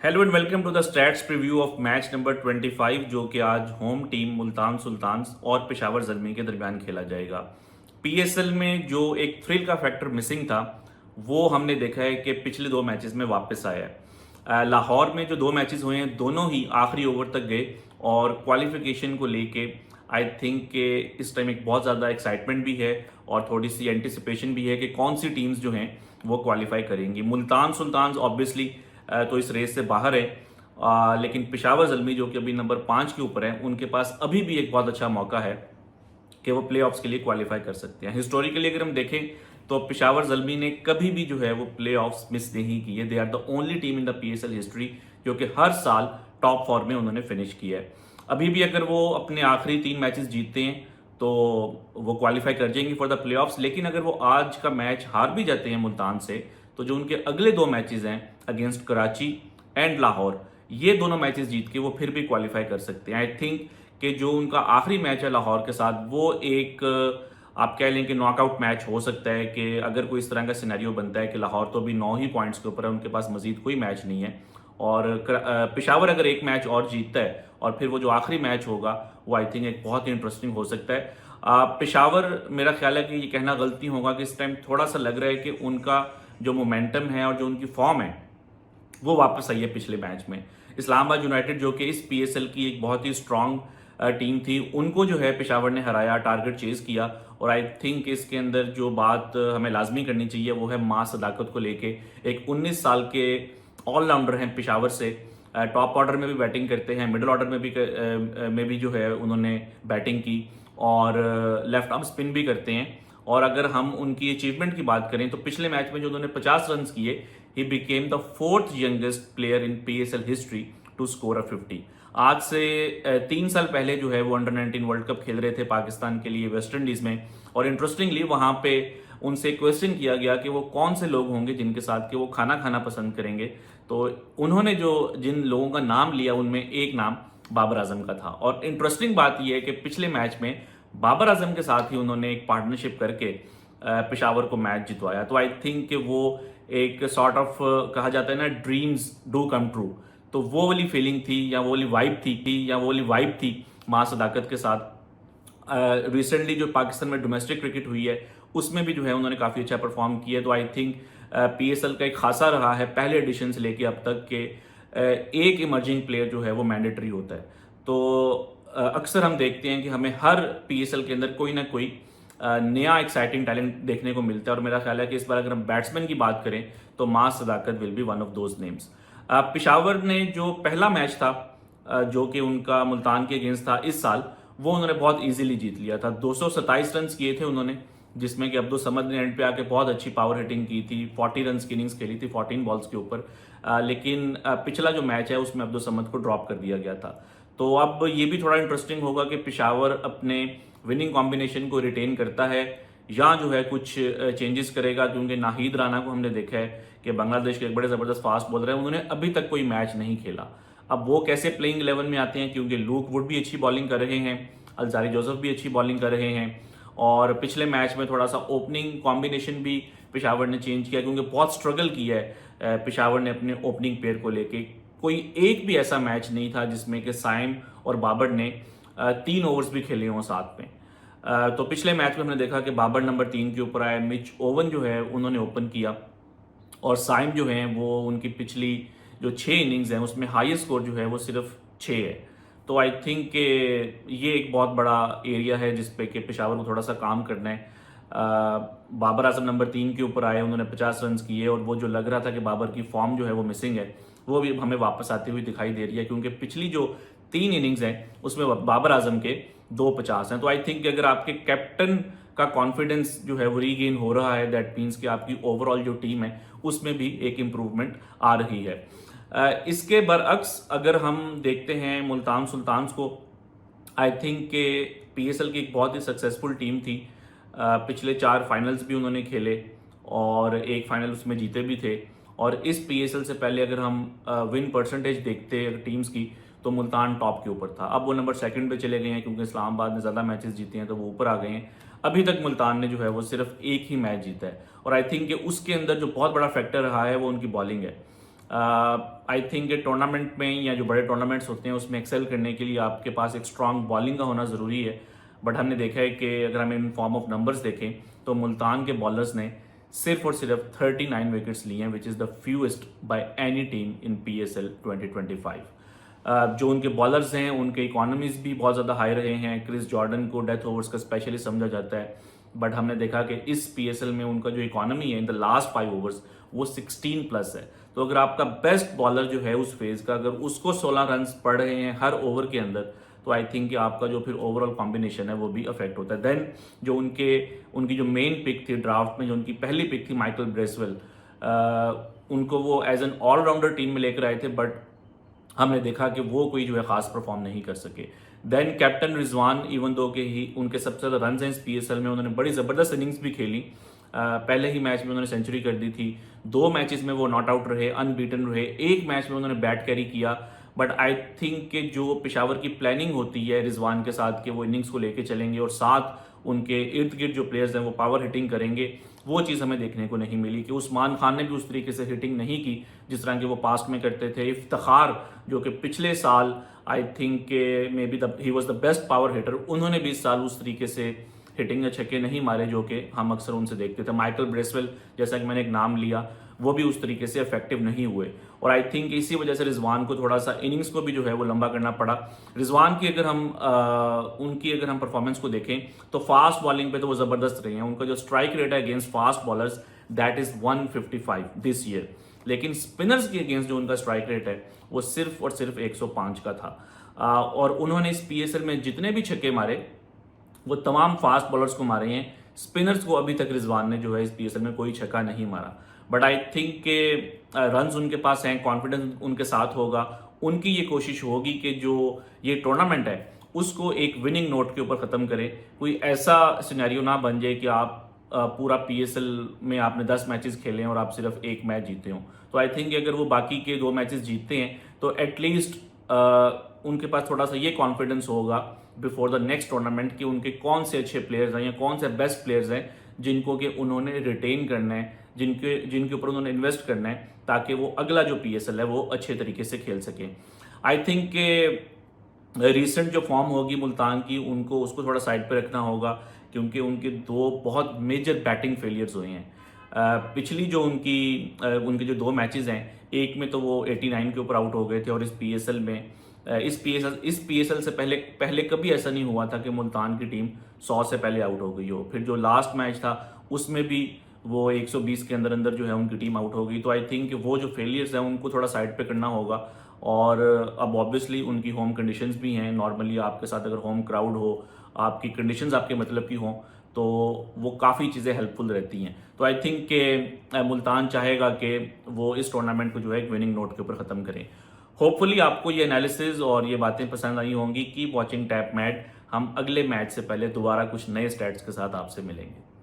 Hello and welcome to the stats preview of match number 25 जो कि आज home team Multan sultans और पेशावर ज़ल्मी के दरमियान खेला जाएगा। पीएसएल में जो एक थ्रिल का फैक्टर मिसिंग था वो हमने देखा है कि पिछले दो मैचेस में वापस आया है। लाहौर में जो दो मैचेस हुए हैं दोनों ही आखिरी ओवर तक गए और क्वालिफिकेशन को लेके आई थिंक कि इस टाइम एक बहुत ज़्यादा एक्साइटमेंट भी है और थोड़ी सी एंटिसिपेशन भी है कि कौन सी टीम्स जो हैं वो क्वालिफाई करेंगी। मुल्तान सुल्तान्स ऑब्वियसली तो इस रेस से बाहर है, लेकिन पेशावर ज़ल्मी जो कि अभी नंबर 5 के ऊपर है उनके पास अभी भी एक बहुत अच्छा मौका है कि वो प्लेऑफ्स के लिए क्वालिफाई कर सकते हैं। हिस्टोरिकली अगर हम देखें तो पेशावर ज़ल्मी ने कभी भी जो है वो प्लेऑफ्स मिस नहीं किए। They are the only team in the PSL history जो कि हर साल टॉप 4 में उन्होंने फिनिश किया है। अभी भी अगर वो अपने आखिरी 3 मैचेस जीतते हैं तो वो क्वालिफाई कर जाएंगे फॉर द प्लेऑफ्स। लेकिन अगर वो आज का मैच हार भी जाते हैं मुल्तान से तो जो उनके अगले दो मैचेस हैं अगेंस्ट कराची एंड लाहौर, ये दोनों मैचेस जीत के वो फिर भी क्वालिफाई कर सकते हैं। आई थिंक कि जो उनका आखिरी मैच है लाहौर के साथ वो एक आप कह लें कि नॉकआउट मैच हो सकता है कि अगर कोई इस तरह का सिनेरियो बनता है कि लाहौर तो अभी 9 ही पॉइंट्स के ऊपर है, उनके पास मजीद कोई मैच नहीं है और पेशावर अगर एक मैच और जीतता है और फिर वो जो आखिरी मैच होगा वो आई थिंक एक बहुत ही इंटरेस्टिंग हो सकता है। पेशावर मेरा ख्याल है कि ये कहना गलती होगा कि इस टाइम थोड़ा सा लग रहा है कि उनका जो मोमेंटम है और जो उनकी फॉर्म है वो वापस आई है पिछले मैच में। इस्लामाबाद यूनाइटेड जो कि इस पीएसएल की एक बहुत ही स्ट्रांग टीम थी उनको जो है पेशावर ने हराया, टारगेट चेज किया और आई थिंक इसके अंदर जो बात हमें लाजमी करनी चाहिए वो है मां सदाकत को लेके। एक 19 साल के ऑलराउंडर हैं पेशावर से, टॉप ऑर्डर में भी बैटिंग करते हैं, मिडिल ऑर्डर में भी जो है उन्होंने बैटिंग की और लेफ्ट आर्म स्पिन भी करते हैं। और अगर हम उनकी अचीवमेंट की बात करें तो पिछले मैच में जो उन्होंने 50 रन किए, he became the 4th youngest player in PSL history to score a 50। आज से 3 साल पहले जो है वो अंडर 19 वर्ल्ड कप खेल रहे थे पाकिस्तान के लिए वेस्ट इंडीज में और इंटरेस्टिंगली वहां पे उनसे क्वेश्चन किया गया कि वो कौन से लोग होंगे जिनके साथ कि वो खाना खाना पसंद करेंगे, तो उन्होंने जो जिन लोगों का नाम लिया उनमें एक नाम बाबर आजम का था। और इंटरेस्टिंग बात यह है कि पिछले मैच में बाबर आजम के साथ ही उन्होंने एक पार्टनरशिप करके पेशावर को मैच जितवाया। तो आई थिंक कि वो एक सॉर्ट ऑफ कहा जाता है ना ड्रीम्स डू कम ट्रू, तो वो वाली फीलिंग थी या वो वाली वाइब थी मां सदाकत के साथ। रिसेंटली जो पाकिस्तान में डोमेस्टिक क्रिकेट हुई है उसमें भी जो है उन्होंने काफ़ी अच्छा परफॉर्म किया। तो आई थिंक पीएसएल का एक खासा रहा है पहले एडिशन से लेके अब तक के एक इमर्जिंग प्लेयर जो है वो मैंडेटरी होता है। तो अक्सर हम देखते हैं कि हमें हर पीएसएल के अंदर कोई ना कोई नया एक्साइटिंग टैलेंट देखने को मिलता है और मेरा ख्याल है कि इस बार अगर हम बैट्समैन की बात करें तो मां Sadaqat will be one of those names. Peshawar ने जो पहला मैच था जो कि उनका मुल्तान के अगेंस्ट था इस साल, वो उन्होंने बहुत इजीली जीत लिया था। 227 रन किए थे उन्होंने, जिसमें कि अब्दुल समद ने एंड पे आके बहुत अच्छी पावर हिटिंग की थी, 40 रन की इनिंग्स खेली थी 14 बॉल्स के ऊपर। लेकिन पिछला जो मैच है उसमें अब्दुल समद को ड्रॉप कर दिया गया था। तो अब ये भी थोड़ा इंटरेस्टिंग होगा कि पेशावर अपने विनिंग कॉम्बिनेशन को रिटेन करता है या जो है कुछ चेंजेस करेगा, क्योंकि नाहिद राना को हमने देखा है कि बांग्लादेश के एक बड़े ज़बरदस्त फास्ट बॉलर है, उन्होंने अभी तक कोई मैच नहीं खेला। अब वो कैसे प्लेइंग 11 में आते हैं, क्योंकि लूक वुड भी अच्छी बॉलिंग कर रहे हैं, अलजारी जोसेफ भी अच्छी बॉलिंग कर रहे हैं और पिछले मैच में थोड़ा सा ओपनिंग कॉम्बिनेशन भी पेशावर ने चेंज किया क्योंकि बहुत स्ट्रगल किया है पेशावर ने अपने ओपनिंग पेयर को लेके। कोई एक भी ऐसा मैच नहीं था जिसमें कि साइम और बाबर ने 3 ओवर्स भी खेले हों साथ में। तो पिछले मैच में हमने देखा कि बाबर नंबर 3 के ऊपर आया, मिच ओवन जो है उन्होंने ओपन किया और साइम जो है वो उनकी पिछली जो 6 इनिंग्स हैं उसमें हाईएस्ट स्कोर जो है वो सिर्फ 6 है। तो आई थिंक कि ये एक बहुत बड़ा एरिया है जिसपे कि पेशावर को थोड़ा सा काम करना है। बाबर आजम नंबर 3 के ऊपर आए, उन्होंने 50 रन किए और वो जो लग रहा था कि बाबर की फॉर्म जो है वो मिसिंग है वो भी हमें वापस आती हुई दिखाई दे रही है, क्योंकि पिछली जो 3 इनिंग्स हैं उसमें बाबर आजम के 2 50 हैं। तो आई थिंक कि अगर आपके कैप्टन का कॉन्फिडेंस जो है वो रीगेन हो रहा है, दैट मीन्स कि आपकी ओवरऑल जो टीम है उसमें भी एक इम्प्रूवमेंट आ रही है। इसके बरअक्स अगर हम देखते हैं मुल्तान सुल्तान्स को, आई थिंक के पीएसएल की एक बहुत ही सक्सेसफुल टीम थी। पिछले 4 फाइनल्स भी उन्होंने खेले और एक फाइनल उसमें जीते भी थे। और इस पीएसएल से पहले अगर हम विन परसेंटेज देखते टीम्स की तो मुल्तान टॉप के ऊपर था। अब वो नंबर 2 पे चले गए हैं क्योंकि इस्लामाबाद ने ज़्यादा मैचेस जीते हैं तो वो ऊपर आ गए हैं। अभी तक मुल्तान ने जो है वो सिर्फ एक ही मैच जीता है और आई थिंक कि उसके अंदर जो बहुत बड़ा फैक्टर रहा है वो उनकी बॉलिंग है। आई थिंक टूर्नामेंट में या जो बड़े टूर्नामेंट्स होते हैं उसमें एक्सेल करने के लिए आपके पास एक स्ट्रांग बॉलिंग का होना ज़रूरी है। बट हमने देखा है कि अगर हम इन फॉर्म ऑफ नंबर्स देखें तो मुल्तान के बॉलर्स ने सिर्फ और सिर्फ 39 विकेट्स लिए हैं, which is the fewest by any team in PSL 2025। जो उनके बॉलर्स हैं उनके इकोनॉमीज भी बहुत ज़्यादा हाई रहे हैं। क्रिस जॉर्डन को डेथ ओवर्स का स्पेशलिस्ट समझा जाता है, बट हमने देखा कि इस PSL में उनका जो इकोनॉमी है इन द लास्ट 5 ओवर्स वो 16 प्लस है। तो अगर आपका बेस्ट बॉलर जो है उस फेज का, अगर उसको 16 रन पड़ रहे हैं हर ओवर के अंदर, तो आई थिंक कि आपका जो फिर ओवरऑल कॉम्बिनेशन है वो भी अफेक्ट होता है। देन जो उनकी जो मेन पिक थी ड्राफ्ट में, जो उनकी पहली पिक थी माइकल ब्रेसवेल, उनको वो एज एन ऑलराउंडर टीम में लेकर आए थे, बट हमने देखा कि वो कोई जो है खास परफॉर्म नहीं कर सके। Then captain Rizwan, even though के ही उनके सबसे ज़्यादा रन हैं इस PSL में, उन्होंने बड़ी ज़बरदस्त इनिंग्स भी खेली। पहले ही मैच में उन्होंने सेंचुरी कर दी थी, 2 मैचेस में वो नॉट आउट रहे, अनबीटन रहे, एक मैच में उन्होंने बैट कैरी किया। बट आई थिंक कि जो पेशावर की प्लानिंग होती है रिजवान के साथ कि वो इनिंग्स को लेके चलेंगे और साथ उनके इर्द गिर्द जो प्लेयर्स हैं वो पावर हिटिंग करेंगे, वो चीज़ हमें देखने को नहीं मिली। कि उस्मान खान ने भी उस तरीके से हिटिंग नहीं की जिस तरह के वो पास्ट में करते थे। इफ्तिखार जो कि पिछले साल I think may be he was the best power hitter, उन्होंने भी इस साल उस तरीके से हिटिंग या छक्के नहीं मारे जो कि हम अक्सर उनसे देखते थे। माइकल ब्रेसवेल जैसा कि मैंने एक नाम लिया, वो भी उस तरीके से इफेक्टिव नहीं हुए, और आई थिंक इसी वजह से रिजवान को थोड़ा सा इनिंग्स को भी जो है वो लंबा करना पड़ा। रिजवान की अगर हम परफॉर्मेंस को देखें तो फास्ट बॉलिंग पे तो वो ज़बरदस्त रहे हैं। उनका जो स्ट्राइक रेट है against fast bowlers that is 155 this year, लेकिन स्पिनर्स के अगेंस्ट जो उनका स्ट्राइक रेट है वो सिर्फ और सिर्फ 105 का था। और उन्होंने इस PSL में जितने भी छक्के मारे वो तमाम फास्ट बॉलर्स को मारे हैं। स्पिनर्स को अभी तक रिजवान ने जो है इस PSL में कोई छक्का नहीं मारा। बट आई थिंक के रन्स उनके पास हैं, कॉन्फिडेंस उनके साथ होगा। उनकी ये कोशिश होगी कि जो ये टूर्नामेंट है उसको एक विनिंग नोट के ऊपर ख़त्म करें। कोई ऐसा सिनेरियो ना बन जाए कि आप पूरा PSL में आपने 10 मैचेस खेले हैं और आप सिर्फ एक मैच जीते हो। तो आई थिंक अगर वो बाकी के 2 मैचेस जीतते हैं तो एटलीस्ट उनके पास थोड़ा सा ये कॉन्फिडेंस होगा बिफोर द नेक्स्ट टूर्नामेंट कि उनके कौन से अच्छे प्लेयर्स हैं या कौन से बेस्ट प्लेयर्स हैं जिनको कि उन्होंने रिटेन करना है, जिनके ऊपर उन्होंने इन्वेस्ट करना है, ताकि वो अगला जो PSL है वो अच्छे तरीके से खेल सकें। आई थिंक के रिसेंट जो फॉर्म होगी मुल्तान की, उनको उसको थोड़ा साइड पे रखना होगा, क्योंकि उनके 2 बहुत मेजर बैटिंग फेलियर्स हुए हैं। पिछली जो उनके जो 2 मैचेस हैं, एक में तो वो 89 के ऊपर आउट हो गए थे, और इस PSL में इस PSL से पहले कभी ऐसा नहीं हुआ था कि मुल्तान की टीम 100 से पहले आउट हो गई हो। फिर जो लास्ट मैच था उसमें भी वो 120 के अंदर अंदर जो है उनकी टीम आउट हो गई। तो आई थिंक वो जो फेलियर्स हैं उनको थोड़ा साइड पे करना होगा। और अब ऑब्वियसली उनकी होम कंडीशंस भी हैं। नॉर्मली आपके साथ अगर होम क्राउड हो, आपकी कंडीशंस आपके मतलब की हों, तो वो काफ़ी चीज़ें हेल्पफुल रहती हैं। तो आई थिंक के मुल्तान चाहेगा कि वो इस टूर्नामेंट को जो है एक विनिंग नोट के ऊपर ख़त्म करें। होपफुली आपको ये एनालिसिस और ये बातें पसंद आई होंगी। Keep watching tap mat. हम अगले मैच से पहले दोबारा कुछ नए स्टैट्स के साथ आपसे मिलेंगे।